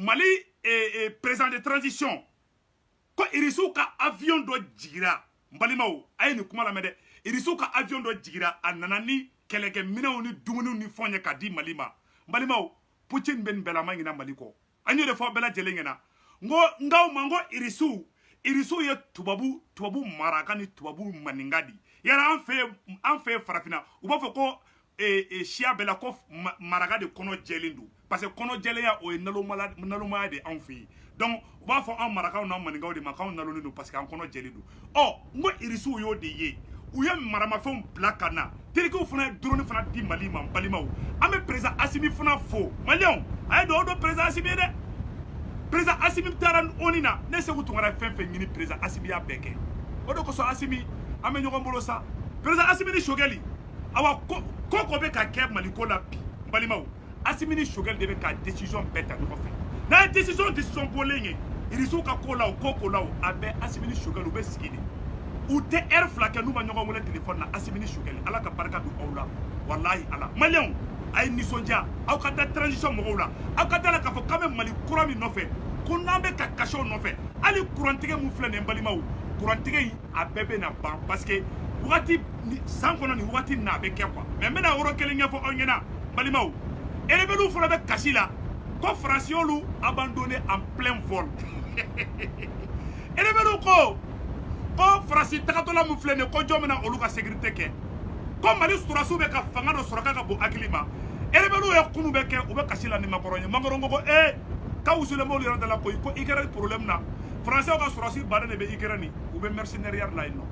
Mali président de transition ko irisu ka avion do jigira mbalimaw ay ni kuma la mede irisu ka avion do jigira anana ni keleke minaw ni dumunu ni fonye ka di malima mbalimaw Poutine ben belama ngina maliko anyo de fo bela jelengena ngaw mango irisu ye tubabu maraka ni tubabu maningadi yara an fe farafina u ba fɔ ko shia bela ko maraka de kono jelindu parce que kono jeleya o naloma de an fe donc u b'a fɔ an marakaw na maningaw de ma kan naloni do parce que an kono jelindu ngo irisu yo de ye u ye maramafɛnw bila ka na terikiw fana drone fana di Mali ma balimaw an bɛ président Assimi fana fo maliyɛnw a ye dugawu don président Assimi ye dɛ président Assimi taara oni na ne segu tungara fɛn fɛn ɲini président Assimi y'a bɛɛ kɛ o de kosɔn Assimi an bɛ ɲɔgɔn bolo sa président Assimi ni Sogɛli awa ko bɛ ka kɛ Mali ko la bi balimaw Assimi ni Sogɛli de bɛ ka décision bɛɛ ta ɲɔgɔn fɛ n'a ye décision bɔlen ye irisiw ka ko la o ko la o a bɛ Assimi ni Sogɛli u bɛ sigi de u tɛ heure fila kɛ n'u ma ɲɔgɔn wele téléphone na Assimi ni Sogɛli ala ka barika don aw la walahi ala maliyɛnw a ye nisɔndiya aw ka da transition mɔgɔw la aw ka da la k'a fɔ k'an bɛ Mali kura min nɔfɛ ko n'an bɛ ka kasi o nɔfɛ hali kurantigɛ mun filɛ nin ye balimaw kurantigɛ in a bɛɛ bɛ na ban parce que wagati san kɔnɔ nin wagati nin a bɛ kɛ quoi mais n bɛna yɔrɔ kelen ɲɛfɔ aw ɲɛna balimaw rebelles fana bɛ kasi la ko Faransi y'olu abandonné en plein vol rebelles ko Faransi tagatɔla mun filɛ nin ye ko jɔn bɛna olu ka sécurité kɛ ko Mali sɔrɔsiw bɛ ka fanga dɔ sɔrɔ k'a ka bon hakili ma rebelles ye kunu bɛ kɛ u bɛ kasi la ni Makɔrɔ ye Makɔrɔ ko ka wusulenmaw yɛrɛ da la koyi ko Ikɛrɛni problème na Français ka sɔrɔsi baden de bɛ Ikɛrɛni u bɛ mercenaires la yen nɔ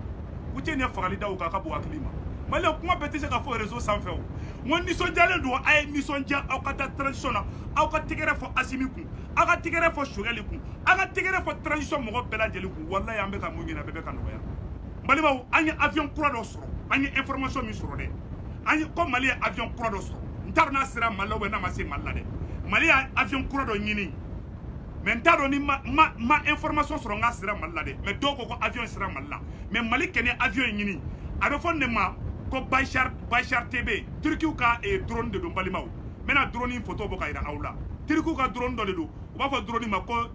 Poutine ye fagali da u kan ka bon hakili ma maliyɛnw kuma bɛɛ tɛ se ka fɔ réseau sanfɛ o n ko nisɔndiyalen don a ye nisɔndiya aw ka taa transition na aw ka tɛgɛrɛ fɔ Assimi kun aw ka tɛgɛrɛ fɔ Sogɛli kun aw ka tɛgɛrɛ fɔ transition mɔgɔ bɛɛ lajɛlen kun walayi an bɛ ka mun ɲini a bɛɛ bɛ ka nɔgɔya balimaw an ye avion kura dɔ sɔrɔ an ye information min sɔrɔ dɛ an ye ko Mali ye avion kura dɔ sɔrɔ n t'a dɔn n'a sera Mali la ou bien n'a ma se Mali la dɛ Mali ye avion kura dɔ ɲini mais n t'a dɔn ni ma information sɔrɔ n ka sera Mali la dɛ mais dɔw ko avion sera Mali la mais Mali kɛnɛ avion in ɲini a bɛ fɔ nin de ma ko Bayshar TB Turkiw ka drone de don balimaw n bɛna drone in photo bɔ ka yira aw la Turkiw ka drone dɔ de don u b'a fɔ drone ma ko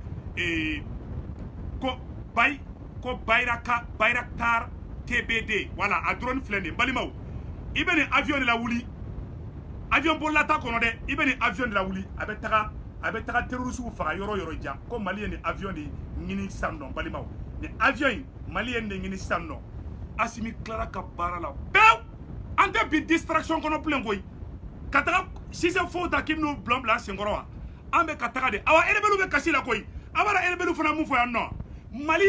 Bayraktar TBD voilà a drone filɛ nin ye balimaw i bɛ nin avion de la wuli avion bolilata kɔnɔ dɛ i bɛ nin avion de la wuli a bɛ taga terroriste faga yɔrɔ yɔrɔ jan ko Mali ye nin avion de ɲini sisan nɔ balimaw nin avion in Mali ye nin de ɲini sisan nɔ Assimi tilara ka baara la pewu an tɛ bi distraction kɔnɔ bilen koyi ka taga Cissé fo ta k'i bɛn'u bila senkɔrɔ wa an bɛ ka taga de awa rebelles bɛ kasi la koyi a b'a dɔn rebelles fana mun fɔ yan nɔ Mali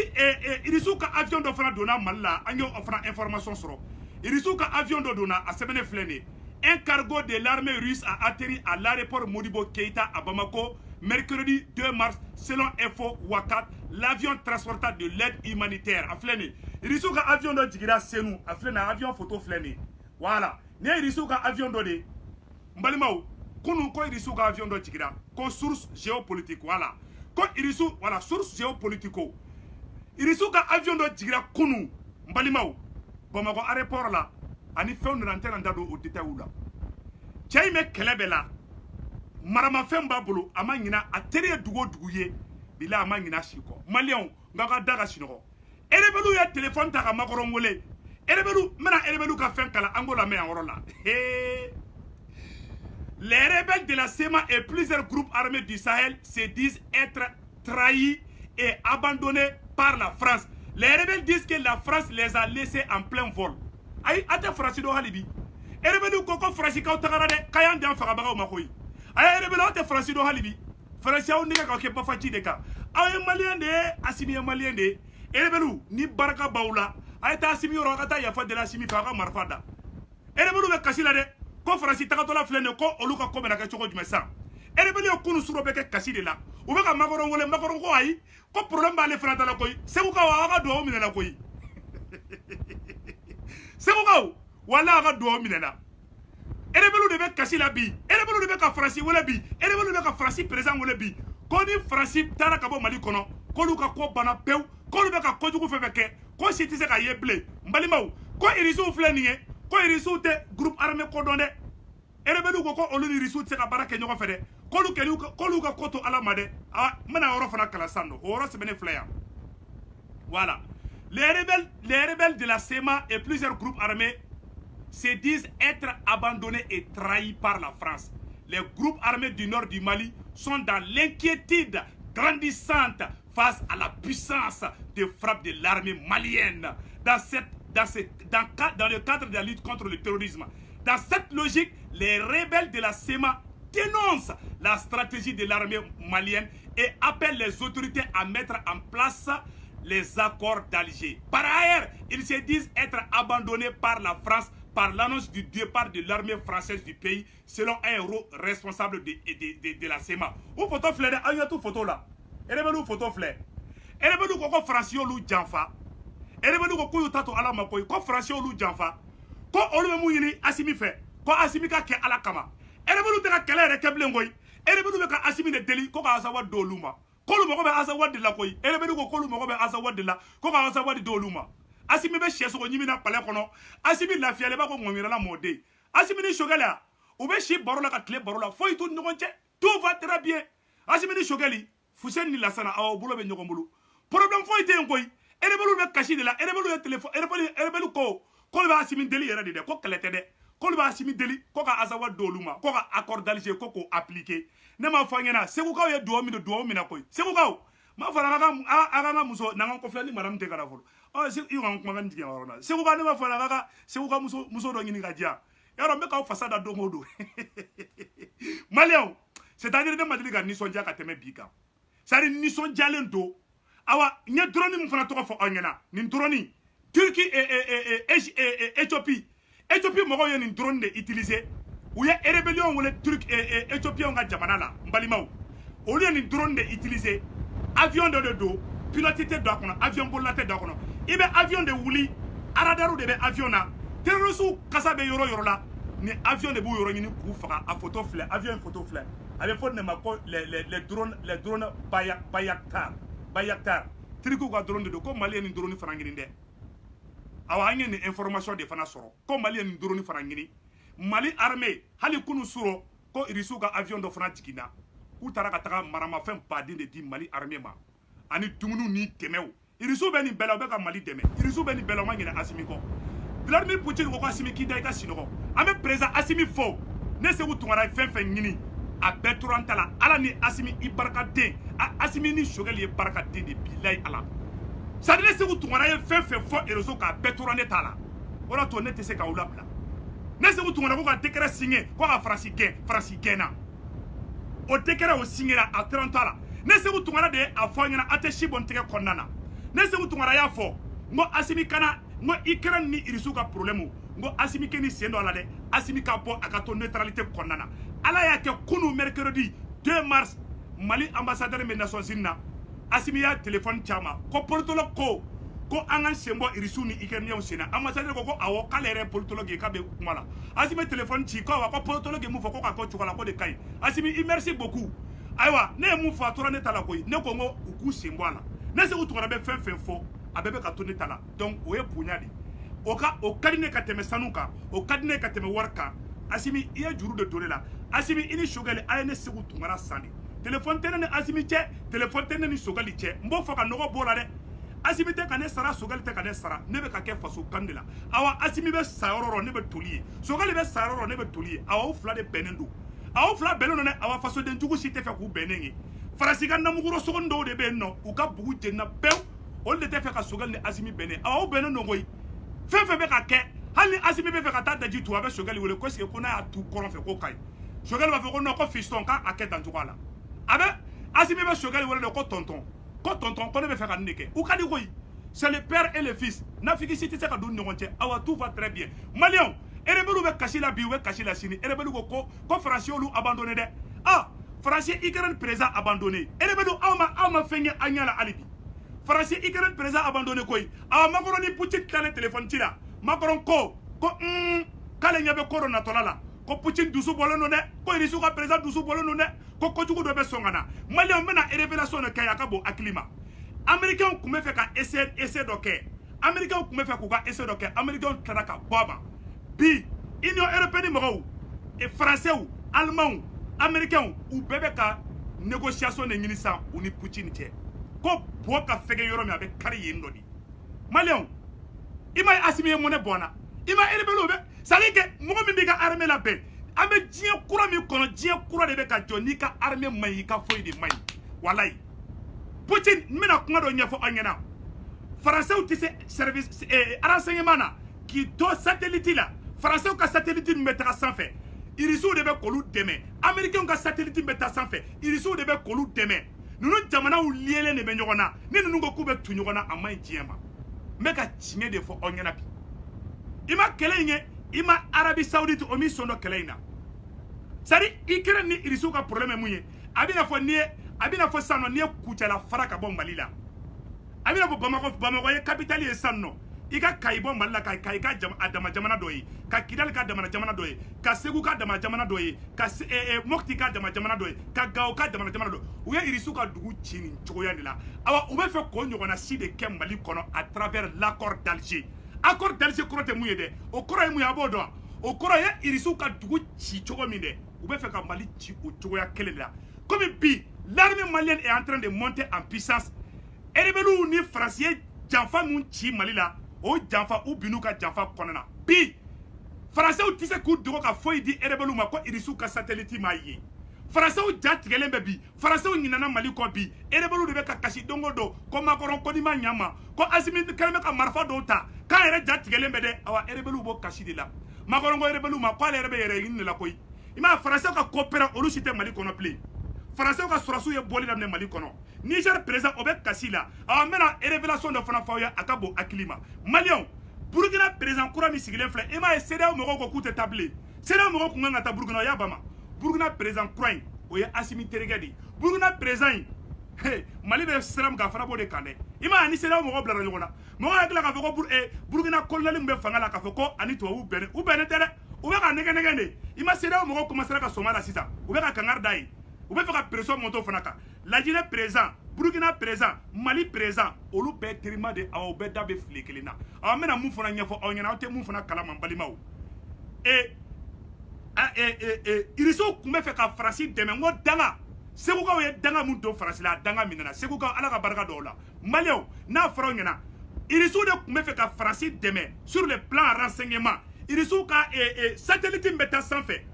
irisiw ka avion dɔ fana donna Mali la an y'o fana information sɔrɔ irisiw ka avion dɔ donna a sɛbɛnnen filɛ nin ye un cargo de l'armée russe a atterri à l'aéroport Modibo Keïta à Bamako mercredi 2 mars selon Info Wakat. L'avion transporta de l'aide humanitaire. A filɛ nin ye irisiw ka avion dɔ jigira Senu a filɛ nin ye avion photo filɛ nin ye voilà ni ye irisiw ka avion dɔ de n balimaw kunun ko irisiw ka avion dɔ jigira ko source géopolitique voilà ko irisiw voilà source géopolitique irisiw ka avion dɔ jigira kunun n balimaw Bamako aéroport la ani fɛnw nana n tɛna n da don o détails la cɛ in bɛ kɛlɛ bɛɛ la maramafɛn b'a bolo a ma ɲina a teri ye dugu o dugu ye bila a ma ɲina si kɔ maliyɛnw nka ka da ka sinɔgɔ rebelles ye téléphone ta ka Makɔrɔ wele rebelles n bɛna rebelles ka fɛn kalan an k'o lamɛn yan yɔrɔ la les rebelles de la CEMA et plusieurs groupes armés du Sahel se disent être trahis et abandonnés par la France. Les rebelles disent que la France les a laissés en plein vol. Ayi a tɛ Faransi dɔn hali bi rebelles ko Faransi kaw tagara dɛ k'a y'an dan fagabagaw ma koyi a ye rebelles aw tɛ Faransi dɔn hali bi Faransi aw nɛgɛ ka kɛ bafaci de kan aw ye maliyɛn de ye Assimi ye maliyɛn de ye rebelles ni baraka b'aw la a ye taa Assimi yɔrɔ a ka taa yafa deli Assimi fɛ a ka marifa da rebelles bɛ kasi la dɛ ko Faransi tagatɔla filɛ nin ye ko olu ka ko bɛna kɛ cogo jumɛn sisan rebelles ye kunu suro bɛ kɛ kasi de la u bɛ ka Makɔrɔ wele Makɔrɔ ko ayi ko problème b'ale fana ta la koyi Segukaw aw ka dugawu minɛ la koyi Segukaw wala a ka dugawu minɛ la rebelles de bɛ kasi la bi rebelles de bɛ ka Faransi wele bi rebelles de bɛ ka Faransi président wele bi ko ni Faransi taara ka bɔ Mali kɔnɔ k'olu ka ko banna pewu k'olu bɛ ka kojugu fɛn fɛn kɛ ko si tɛ se ka ye bilen n balimaw ko irisiw filɛ nin ye ko irisiw tɛ groupe armé ko dɔn dɛ rebelles ko olu ni irisiw tɛ se ka baara kɛ ɲɔgɔn fɛ dɛ kolu ka koto ala made ah mana oro fana kala sando oro se bene flaya. Voilà. Les rebelles de la SEMA et plusieurs groupes armés se disent être abandonnés et trahis par la France. Les groupes armés du nord du Mali sont dans l'inquiétude grandissante face à la puissance de frappe de l'armée malienne dans le cadre de la lutte contre le terrorisme. Dans cette logique, les rebelles de la SEMA dénoncent la stratégie de l'armée malienne et appellent les autorités à mettre en place les accords d'Alger. Par ailleurs, ils se disent être abandonnés par la France par l'annonce du départ de l'armée française du pays selon un héros responsable de la SEMA. Où photo fleur, il y a tout photo là. Et les photo fleur. Et les gens français lu janfa. Et les gens qui tato ala makoy ko français lu janfa. Ko olu mu yini asimi fait. Ko asimi ka ke ala kama. Et les gens te ka kele re keble ngoy. Et les gens ka asimi de deli ko ka asawa doluma. Kolu moko be asawa de la koy. Et les gens kolu moko be asawa de la ko ka asawa de doluma. Asimi be cheso ko nyimi na pale kono. Asimi la fiale ba ko ngomira la mode. Asimi ni shogala. Ou be shi barola ka clé barola. Faut y tout ngonche. Tout va très bien. Asimi ni shogali. Fousen ni la sana awo bulo be nyogombulu. Problème faut ite ngoy. Erebelu be kashi de la. Erebelu be téléphone. Erebelu ko. Ko ba asimi deli yera de ko kelete de. Ko ba asimi deli ko ka azawa doluma. Ko ka accord d'Alger ko appliquer. Ne ma fanyena. Segu ka ye do mi na koy. Segu ka ma fara aga muso nanga ko flani maram te kara folo. Oh si yu ngam kuma ndige warona. Segu ka ne ma fara aga segu ka muso do ngini ga dia. Yaro me ka fasada do modo. Malion. C'est-à-dire de madri ga ni sonja ka teme bika. Sari ni sonjalen do. Awa nya drone mu fana to ko fo onyana. Ni drone Turquie et Éthiopie. Éthiopie mo ko ye ni drone de utiliser. Ou ya rébellion wala Turc et Éthiopie nga jamana la mbalimaw. Au lieu ni drone de utiliser avion de dos, piloté do kono, avion bolate do kono. Ibe avion de wuli, aradaru de be avion na. Terroristes kasa be yoro la. Ni avion de bu yoro ni ku faka a photo flare, avion photo flare. Avec faut ne ma ko les drones Bayaktar. Triku ka drone de do ko malien ni drone farangini de. Awa ngene ni information de fana soro. Ko malien ni drone farangini. Mali armée hali kunu suro ko irisu ka avion do fana jigina. Ku taraka taka marama fem padin de di Mali armée ma. Ani dumunu ni temew. Irisu be ni bela be ka Mali deme. Irisu be ni bela ma ngene asimi ko. Vladimir Poutine ko asimi ki dai ka sinoko. Ame président asimi fo. Ne se wu tungara fen ngini. A beturantala ala ni asimi ibarakaden asimi ni shogeli ibarakaden de billahi ala sadele se ku tungara ye fen fo ereso ka beturane tala ora to ne te se ka ulabla ne se ku tungara ko ka décret signé ko ka France gena o décret o signé a 30 ala ne se ku tungara de a fo nyana ate shibon tege konnana ne se ku tungara ya fo ngo asimi kana ngo ikran ni irisu ka problème ngo asimi ke ni sendo ala de asimi ka bo akato neutralité konnana ala ya ke kunu mercredi 2 mars Mali ambassadeur des Nations Unies asimi ya téléphone chama ko politologue ko angan sembo irisu ni ikernien sina ambassadeur ko awo kalere politologue ka be kumala asimi téléphone chi ko wa ko politologue mu fo ko ka ko chukola ko de kai asimi merci beaucoup aywa ne mu fa tora ne tala koy ne ko ngo ku sembo ala ne se utu be fen fo abebe ka to ne tala donc o e punyadi o kadine ka teme sanuka o kadine ka teme warka asimi iya juru de dole la asimi ini shogale ayene segu tungara sani téléphone tene ne asimi che téléphone tene ni shogali che mbo foka nogo bola de asimi te kane sara shogali te kane sara ne be ka ke faso kandela awa asimi be sayoro ne be toliye shogali be sayoro ne be toliye awa u fla de benendo awa fla benendo ne awa faso den jugu site fe ku benengi farasiga namuguro sogondo de benno u ka bugu jenna bew on de te fe ka shogali ne asimi bene awa benendo ngoy fefe be ka ke hali asimi be fe ka ta daji tu abe shogali wele ko se ko na ya tu koron fe ko kai shogali ba fe ko no ko fiston ka aketa njugala abe asimi be shogali wele ko tonton ko ne be fe ka ndeke ou ka di koy c'est le père et le fils na fiki siti se ka dun ngonche awa tout va très bien malion erebelu be kashila bi we kashila sini erebelu ko français lu abandonné de ah français ikran présent abandonné erebelu awma fenye anyala alibi français ikran présent abandonné koy awa makoroni Poutine tane téléphone tila Macron ko kale nyabe corona tolala ko Poutine dusu bolono ne ko irisu ka président dusu bolono ne ko jugu do be songana malion mena révélation ne kaya ka bo aklima américain kume fe ka essayer do ke américain kume fe ko ka essayer do ke américain tara ka baba bi union européenne mo et français ou allemand américain ou bébé ka négociation de ɲini san u ni Poutine cɛ ko bo ka fɛgɛ yɔrɔ min a bɛ kari yen nɔ di malien ima Assimi ye monnaie bɔnna ima rebelle bɛ c'est que mɔgɔ min b'i ka armée la bɛn an bɛ diɲɛ kura min kɔnɔ diɲɛ kura de bɛ ka jɔ n'i ka armée man ɲi i ka foyi de man ɲi walayi Poutine n bɛna kuma dɔ ɲɛfɔ an ɲɛna français tɛ se service renseignement na k'i to satellite la français ka satellite min bɛ taga sanfɛ irisiw de bɛ k'olu dɛmɛ américains ka satellite bɛ taa sanfɛ irisiw de bɛ k'olu dɛmɛ ninnu jamanaw lielen de bɛ ɲɔgɔn na ni ninnu ko k'u bɛ tu ɲɔgɔn na a man ɲi diɲɛ ma n bɛ ka tiɲɛ de fɔ aw ɲɛna bi i ma kɛlɛ in ye i ma Arabie Saoudite o min sɔn dɔ kɛlɛ in na c'est à dire Ukraine ni irisiw ka problème ye mun ye a bɛna fɔ ni ye a bɛna fɔ sisan nɔ n'i ye Kucala fara ka bɔ Mali la a bɛna fɔ Bamakɔ ye capitale ye sisan nɔ i ka Kayi bɔ Mali la ka Kayi ka dama jamana dɔ ye ka Kidali ka dama jamana dɔ ye ka Segu ka dama jamana dɔ ye ka Mopti ka dama jamana dɔ ye ka Gao ka dama jamana dɔ u ye irisiw ka dugu ci nin cogoya de la awa u bɛ fɛ k'o ɲɔgɔnna si de kɛ Mali kɔnɔ à travers l'accord d'Alger accord d'Alger kɔrɔ tɛ mun ye dɛ o kɔrɔ ye mun ye a b'o dɔn o kɔrɔ ye irisiw ka dugu ci cogo min dɛ u bɛ fɛ ka Mali ci o cogoya kelen de la comme bi l'armée malienne est en train de monter en puissance rebelles ni français janfa mun ci Mali la o janfa u binu ka janfa kɔnɔna bi français tɛ se k'u dogo ka foyi di rebelles ma ko irisiw ka satellite ma ye français ja tigɛlen bɛ bi français ɲinana Mali kɔ bi rebelles de bɛ ka kasi don o don ko Macron ko ni ma ɲa ma ko Assimi kɛlen bɛ ka marifa dɔw ta k'an yɛrɛ ja tigɛlen bɛ dɛ awa rebelles b'o kasi de la Macron ko rebelles ma k'ale yɛrɛ bɛ yɛrɛ ɲini de la koyi i m'a français ka coopérer olu si tɛ Mali kɔnɔ bilen français ka sɔrɔsiw ye bɔli daminɛ Mali kɔnɔ Niger président o bɛ kasi la awa n bɛna révélation dɔ fana f'aw ye a ka bon hakili ma malien Burkina président kura min sigilen filɛ i m'a ye CEDEAO mɔgɔw ko k'u tɛ taa bilen CEDEAO mɔgɔw kun kan ka taa Burkina o y'a ba ma Burkina président kura in o ye Assimi terikɛ de ye Burkina président in Mali bɛ sira min kan a fana b'o de kan dɛ i m'a ye ni CEDEAO mɔgɔw bilara ɲɔgɔn na mɔgɔw hakili k'a fɔ ko Burkina colonel min bɛ fanga la k'a fɔ ko ani tubabuw bɛnnen u bɛnnen tɛ dɛ u bɛ ka nɛgɛ nɛgɛ de i ma CEDEAO mɔgɔw commencera ka sɔn a la sisan u bɛ ka kangari da ye u bɛ fɛ ka pression monter o fana kan Lajinɛ président Burkina président Mali président olu bɛɛ terima de aw bɛɛ da bɛ file kelen na aw bɛna mun fana ɲɛfɔ aw ɲɛna aw tɛ mun fana kalama n balimaw irisiw tun bɛ fɛ ka Faransi dɛmɛ n ko danga Segukaw ye danga mun don Faransi la a danga minɛna Segukaw ala ka barika dɔw la Maliens n'a fɔra aw ɲɛna irisiw de tun bɛ fɛ ka Faransi dɛmɛ sur le plan renseignement irisiw ka satellite min bɛ taa sanfɛ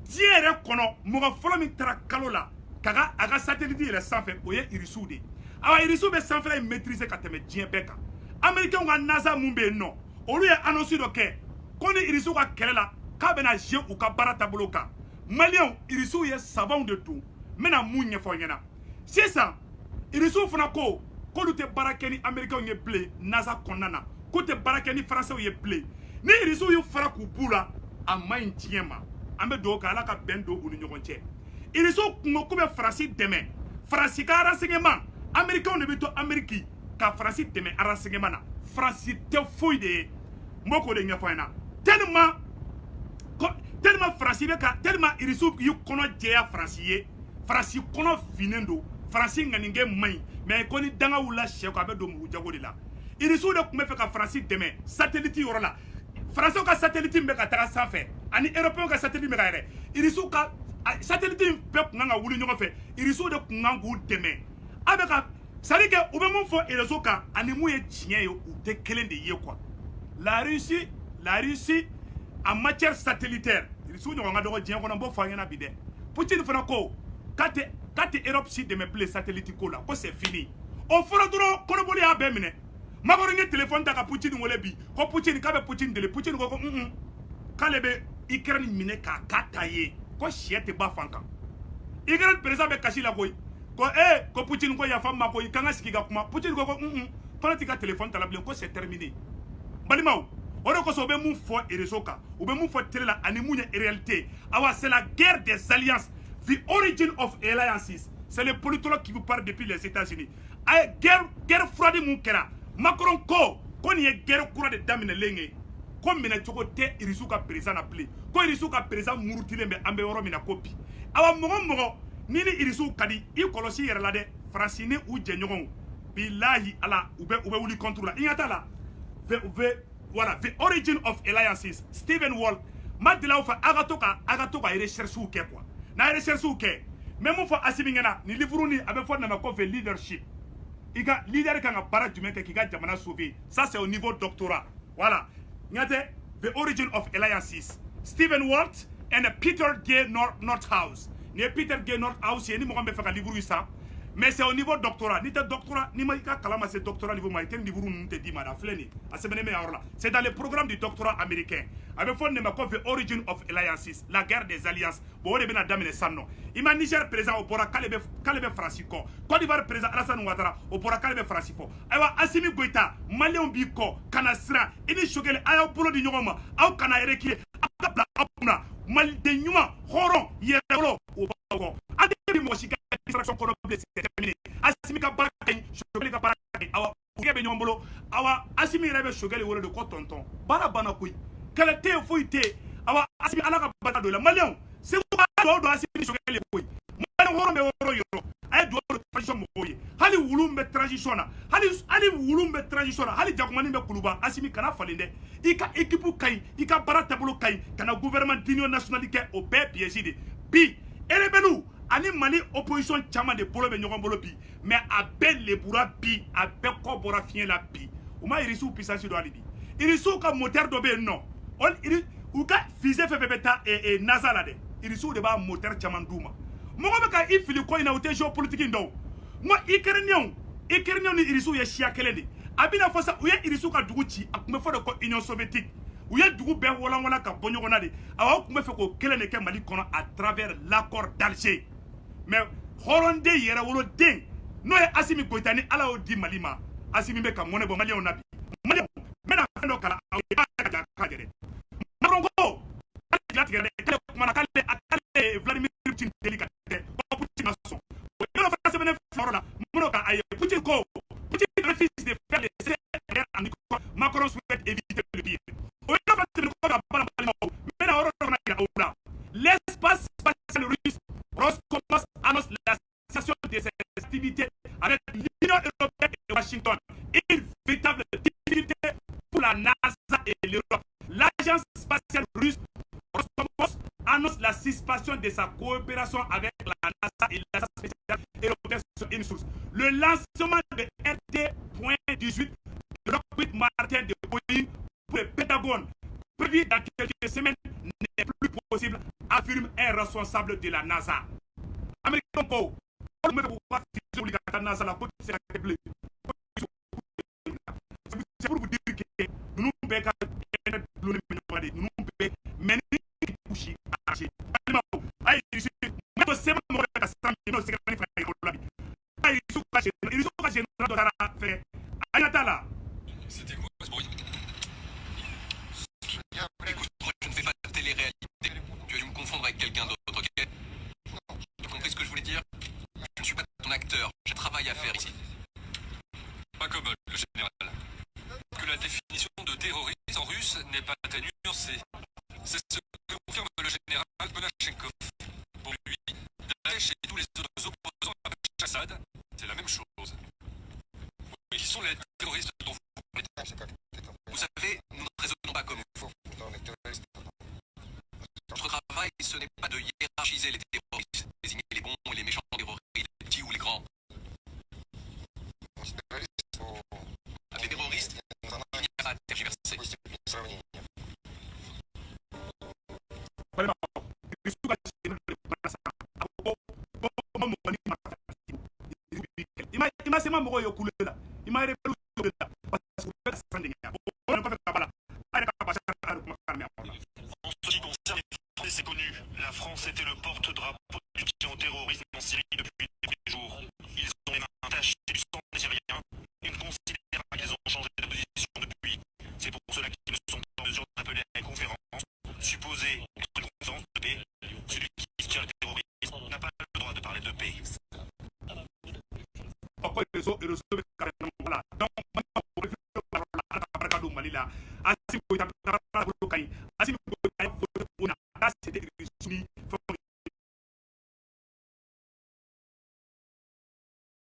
diɲɛ yɛrɛ kɔnɔ mɔgɔ fɔlɔ min taara kalo la a ka satellite yɛrɛ sanfɛ o ye irisiw de awa irisiw bɛ sanfɛla in maîtriser ka tɛmɛ diɲɛ bɛɛ kan américains ka NASA mun bɛ yen nɔ olu ye annonce dɔ kɛ ko ni irisiw ka kɛlɛ la k'a bɛna jouer u ka baara taabolo kan Maliens irisiw ye sabanw de don n bɛna mun ɲɛfɔ ɲɛna sisan irisiw fana ko k'olu tɛ baara kɛ ni américains ye bilen NASA kɔnɔna na k'u tɛ baara kɛ ni français ye bilen ni irisiw y'u fara k'u b'u la a man ɲi diɲɛ ma an bɛ dugawu kɛ ala ka bɛn don u ni ɲɔgɔn cɛ irisiw kun ko k'u bɛ Faransi dɛmɛ Faransi ka renseignement américains de bɛ to Amérique ka Faransi dɛmɛ renseignement na Faransi tɛ foyi de ye n b'o k'o de ɲɛfɔ ɲɛna tellement Faransi bɛ ka tellement irisiw y'u kɔnɔ jɛya Faransi ye Faransi kɔnɔ finnen don Faransi ŋaningɛ man ɲi mais ko ni danga wulila sɛ ko a bɛ don mugu jago de la irisiw de tun bɛ fɛ ka Faransi dɛmɛ satellite yɔrɔ la Français ka satellite min bɛ ka taga sanfɛ ani européens ka satellite bɛ ka yɛrɛ irisiw ka satellite bɛɛ kun kan ka wuli ɲɔgɔn fɛ irisiw de kun kan k'u dɛmɛ a bɛ ka c'est à dire que u bɛ mun fɔ réseau kan ani mun ye tiɲɛ ye u tɛ kelen de ye quoi la Russie en matière satellitaire irisiw ɲɔgɔn ka dɔgɔ diɲɛ kɔnɔ n b'o fɔ an ɲɛna bi dɛ Poutine fana ko k'a tɛ Europe si dɛmɛ bilen satellite ko la ko c'est fini o fɔra dɔrɔn kɔnɔboli y'a bɛɛ minɛ Macron ye téléphone ta ka Poutine wele bi ko Poutine k'a bɛ Poutine deli Poutine ko k'ale bɛ Ukraine minɛ k'a k'a ta ye ko sɛ tɛ ba fan kan Ukraine président bɛ kasi la koyi ko Poutine ko yafa n ma koyi k'an ka sigi ka kuma Poutine ko fana t'i ka téléphone ta la bilen ko c'est terminé balimaw o de kosɔn u bɛ mun fɔ réseau kan u bɛ mun fɔ télé la ani mun ye réalité awa c'est la guerre des alliances the origin of alliances c'est le politologue qui vous parle depuis les États-Unis a ye guerre froide mun kɛra Macron ko nin ye guerre kura de daminɛlen ye ko minɛ cogo tɛ irisiw ka président na bilen ko irisiw ka président murutilen bɛ an bɛ yɔrɔ min na ko bi awa mɔgɔ ni irisiw ka di i kɔlɔsi yɛrɛ la dɛ Faransi ni u jɛɲɔgɔnw bilahi ala u bɛ wuli contre la i ɲɛ t'a la voilà the origin of alliances Stephen Wall ma deli aw fɛ a ka to ka recherche kɛ quoi na recherche ou ke même fois Assimi ngana ni livre ni avec fois na ko fait leadership iga leader kan bara jumen ke kiga jamana sauver ça c'est au niveau doctorat voilà ngate the origin of alliances Stephen Walt and Peter G. Nordhaus ni Peter G. Nordhaus ni mo be fa livre ça mais c'est au niveau doctorat ni te doctorat ni ma ka kalama c'est doctorat niveau ma ite livre nous te dit mara fleni asemene me là c'est dans le programme du doctorat américain avec fond ne ma ko the origin of alliances la guerre des alliances bo de bena damene sanno ima Niger président au bora kalebe Francisco Côte d'Ivoire président Alassane Ouattara au bora kalebe Francisco aywa Assimi Goïta Malien bi ko kana sira ini shogele ayo bolo di nyoma aw kana ereki akabla apuna mal de nyuma horon yerelo o bako ade mo shika distraction kono blessé terminé Assimi ka baraka shogele ka baraka awa ugebe nyombolo awa Assimi rebe shogele wolo de ko tonton bara bana koy kala te foite awa Assimi alaka bata do la Malien c'est quoi do Assimi shogele koy Malien horon be woro yoro ay do transition mo boye hali wulumbe transition na hali wulumbe transition na hali jakumani be kuluba Assimi kana falinde ika équipe kay ika barata bolo kay kana gouvernement d'union nationale ke au be piégide bi elebelu ani Mali opposition chama de bolo be nyogon bolo bi mais abel le boura bi abel ko bora fien la bi o ma irisu puissance do alibi irisu ka moteur do be non on iri ou ka fusée fe beta et NASA la de irisu de ba moteur chama nduma mo ko be ka ifili ko ina ote géopolitique ndo mo ikernion ni irisu ye chia kelende abina fosa ou ye irisu ka duguchi akume fo de ko Union soviétique ou ye dugu be wala ka bonyogona de awa kume fe ko kelene ke Mali kono à travers l'accord d'Alger mais horonde yera wolo den no ye Assimi Goïta ni ala o di Mali ma Assimi be ka mone bo Mali on nabi Mali mena fendo kala aw ba ka jere marongo ala tigere kale kuma kale akale Vladimir Putin delicate ko Putin nason yo fa se bene forola mono ka ay Putin ko Putin refuse de faire les guerres en Ukraine Macron souhaite éviter le pire o yo fa se bene ko ka bala mena oro na ira ola l'espace spatial russe Roscosmos annonce la cessation de ses activités avec l'Union européenne et Washington. Une véritable difficulté pour la NASA et l'Europe. L'agence spatiale russe Roscosmos annonce la suspension de sa coopération avec la NASA et l'agence spatiale européenne sur une source. Le lancement de RT.18 de Lockheed Martin de Boeing pour le Pentagone, prévu dans quelques semaines, n'est plus possible, affirme un responsable de la NASA. Américain Pau, on me voit la NASA la côte c'est pour vous dire que nous ne pouvons pas nous mais coucher acheter ay ici moi c'est mon cas ça non c'est pas la vie ay ils sont pas général de la fait ayatala c'était quoi ce bruit? Écoute, je ne fais pas de télé-réalité. Tu as dû me confondre avec quelqu'un d'autre, ok? Tu as compris ce que je voulais dire? Je ne suis pas ton acteur, j'ai un travail à faire ici. Pas comme le général. Que la définition de terroriste en russe n'est pas très nuancée. C'est ce que confirme le général Bonachenko. Pour lui, Daesh et tous les autres opposants à Assad, c'est la même chose. Oui, qui sont les terroristes dont vous parlez? Vous savez, nous ne raisonnons pas comme vous. Notre travail, ce n'est pas de hiérarchiser les terroristes, désigner les bons et les méchants terroristes, les petits ou les grands. Avec les terroristes, il n'y a pas à tergiverser. En ce qui concerne les Français, c'est connu. La France était le porte-drapeau du soutien au terrorisme en Syrie depuis les premiers jours. Ils ont les mains tachées du sang des Syriens et ne considèrent pas qu'ils ont changé de position depuis. C'est pour cela qu'ils ne sont pas en mesure d'appeler à une conférence supposée être une conférence de paix. Celui qui soutient le terrorisme n'a pas le droit de parler de paix. Pourquoi ils reçoivent